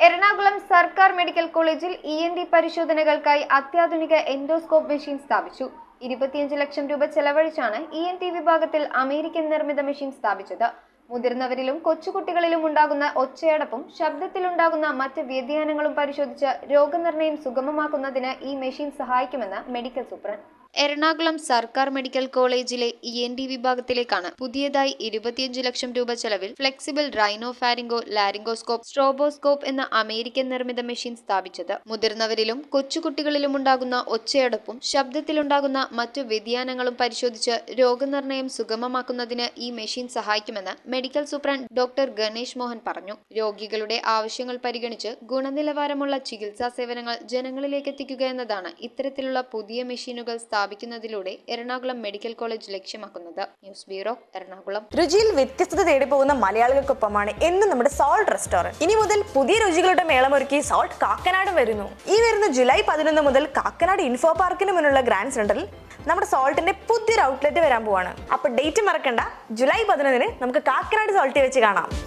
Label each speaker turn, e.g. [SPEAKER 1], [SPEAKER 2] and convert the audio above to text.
[SPEAKER 1] എറണാകുളം സർക്കാർ മെഡിക്കൽ കോളേജിൽ ENT പരിശോധനകൾക്കായി അത്യാധുനിക എൻഡോസ്കോപ്പ് മെഷീൻ സ്ഥാപിച്ചു. 25 ലക്ഷം രൂപ ചെലവഴിച്ചാണ് ENT വിഭാഗത്തിൽ അമേരിക്കൻ നിർമ്മിത മെഷീൻ സ്ഥാപിച്ചത്. മുതിർന്നവരിലും കൊച്ചുകുട്ടികളിലും ഉണ്ടാകുന്ന ഒച്ചയടപ്പും ശബ്ദത്തിലുണ്ടാകുന്ന മറ്റ് വ്യതിയാനങ്ങളും പരിശോധിച്ച് രോഗനിർണയം സുഗമമാക്കുന്നതിന് ഈ മെഷീൻ സഹായിക്കുമെന്ന് മെഡിക്കൽ സൂപ്രണ്ട്. എറണാകുളം സർക്കാർ മെഡിക്കൽ കോളേജിലെ ENT വിഭാഗത്തിലേക്കാണ് പുതിയതായി 25 ലക്ഷം രൂപ ചെലവിൽ ഫ്ലെക്സിബിൾ റൈനോഫാരിംഗോ ലാരിംഗോസ്കോപ്പ് സ്ട്രോബോസ്കോപ്പ് എന്ന അമേരിക്കൻ നിർമ്മിത മെഷീൻ സ്ഥാപിച്ചത്. മുതിർന്നവരിലും കൊച്ചുകുട്ടികളിലും ഉണ്ടാകുന്ന ഒച്ചയടപ്പും ശബ്ദത്തിലുണ്ടാകുന്ന മറ്റു വ്യതിയാനങ്ങളും പരിശോധിച്ച് രോഗനിർണയം സുഗമമാക്കുന്നതിന് ഈ മെഷീൻ സഹായിക്കുമെന്ന് medical superintendent doctor Ganesh Mohan പറഞ്ഞു. രോഗികളുടെ ആവശ്യങ്ങൾ പരിഗണിച്ച് ഗുണനിലവാരമുള്ള ചികിത്സാ സേവനങ്ങൾ ജനങ്ങളിലേക്ക് എത്തിക്കുക എന്നതാണ് ഇത്തരത്തിലുള്ള പുതിയ മെഷീനുകൾ സ്ഥാപിക്കുന്നതിലൂടെ എറണാകുളം മെഡിക്കൽ കോളേജ് ലക്ഷ്യമാക്കുന്നത്. News bureau, Ernakulam.
[SPEAKER 2] രുചിയിൽ വ്യത്യസ്തത തേടി പോകുന്ന മലയാളികൾക്കൊപ്പമാണ് എന്നും നമ്മുടെ സോൾട്ട് റെസ്റ്റോറന്റ്. ഇനി മുതൽ പുതിയ രുചികളുടെ മേളമൊരുക്കി സോൾട്ട് കാക്കനാടും വരുന്നു. ഈ വരുന്ന ജൂലൈ 11 മുതൽ കാക്കനാട് ഇൻഫോ പാർക്കിന് മുന്നിലുള്ള ഗ്രാൻഡ് സെന്ററിൽ നമ്മുടെ സോൾട്ടിന്റെ പുതിയൊരു ഔട്ട്ലെറ്റ് വരാൻ പോവാണ്. അപ്പൊ ഡേറ്റ് മറക്കണ്ട, ജൂലൈ 11 നമുക്ക് കാക്കനാട് സോൾട്ടിൽ വെച്ച് കാണാം.